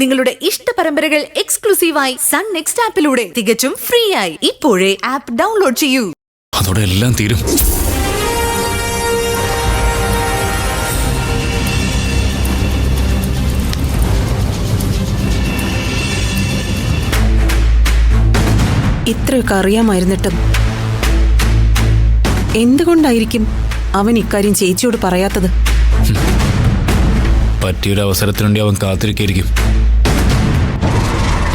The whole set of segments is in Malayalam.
നിങ്ങളുടെ ഇഷ്ട പരമ്പരകൾ എക്സ്ക്ലൂസീവായി സൺ നെക്സ്റ്റ് ആപ്പിലൂടെ തികച്ചും ഫ്രീ ആയി ഇപ്പോഴേ ആപ്പ് ഡൗൺലോഡ് ചെയ്യൂ. അതോടെ എല്ലാം തീരും. ഇത്രയൊക്കെ അറിയാമായിരുന്നിട്ടും എന്തുകൊണ്ടായിരിക്കും അവൻ ഇക്കാര്യം ചേച്ചിയോട് പറയാത്തത്? പറ്റിയൊരു അവസരത്തിനുവേണ്ടി അവൻ കാത്തിരിക്കായിരിക്കും.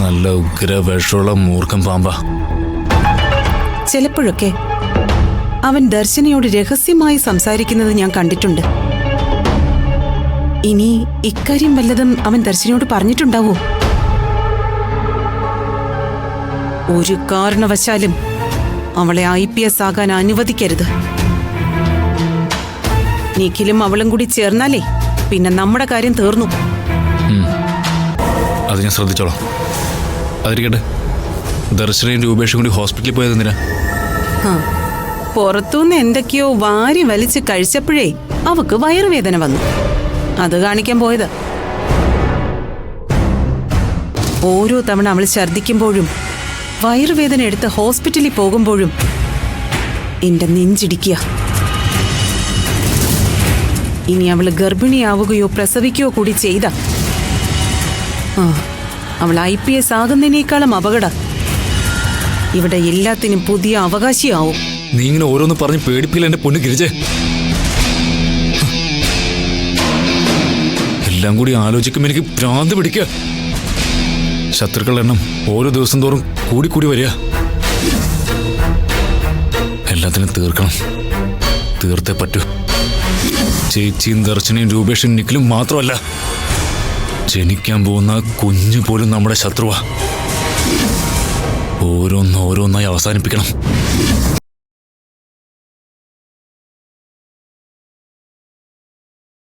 നല്ല ഉഗ്ര വിഷമുള്ള മൂർഖം പാമ്പ. ചിലപ്പോഴൊക്കെ അവൻ ദർശനയോട് രഹസ്യമായി സംസാരിക്കുന്നത് ഞാൻ കണ്ടിട്ടുണ്ട്. ഇനി ഇക്കാര്യം വല്ലതും അവൻ ദർശനയോട് പറഞ്ഞിട്ടുണ്ടാവോ? ഒരു കാരണവശാലും അവളെ IPS ആകാൻ അനുവദിക്കരുത്. നിഖിലും അവളും കൂടി ചേർന്നാലേ പിന്നെ നമ്മുടെ കാര്യം തീർന്നു. അത് ഞാൻ ശ്രദ്ധിച്ചോളാം. അതിരിക്കട്ടെ, ദർശനയും രൂപേഷും കൂടി ഹോസ്പിറ്റലിൽ പോയത് എന്തിനാ? പുറത്തുനിന്ന് എന്തൊക്കെയോ വാരി വലിച്ച് കഴിച്ചപ്പോഴേ അവക്ക് വയറുവേദന വന്നു. അത് കാണിക്കാൻ പോയത്. ഓരോ തവണ അവൾ ഛർദ്ദിക്കുമ്പോഴും വയറുവേദന എടുത്ത് ഹോസ്പിറ്റലിൽ പോകുമ്പോഴും എന്റെ നെഞ്ചിടിക്കുക. ഇനി അവൾ ഗർഭിണിയാവുകയോ പ്രസവിക്കുകയോ കൂടി ചെയ്ത അവൾ IPS ആകുന്നതിനേക്കാളും അപകടം. ഇവിടെ എല്ലാത്തിനും പുതിയ അവകാശിയാവും. നീ ഇങ്ങനെ ഓരോന്ന് പറഞ്ഞ് പേടിപ്പിക്കില്ല എന്റെ പൊന്നു ഗിരിജേ. എല്ലാം കൂടി ആലോചിക്കുമ്പോൾ എനിക്ക് ഭ്രാന്ത് പിടിക്കുക. ശത്രുക്കളുടെ എണ്ണം ഓരോ ദിവസം തോറും കൂടി വരിക. എല്ലാത്തിനും തീർക്കണം, തീർത്തേ പറ്റൂ. ചേച്ചിയും ദർശനയും രൂപേഷും നിഖിലും മാത്രമല്ല, ജനിക്കാൻ പോകുന്ന കുഞ്ഞു പോലും നമ്മുടെ ശത്രുവാ. ഓരോന്നോരോന്നായി അവസാനിപ്പിക്കണം.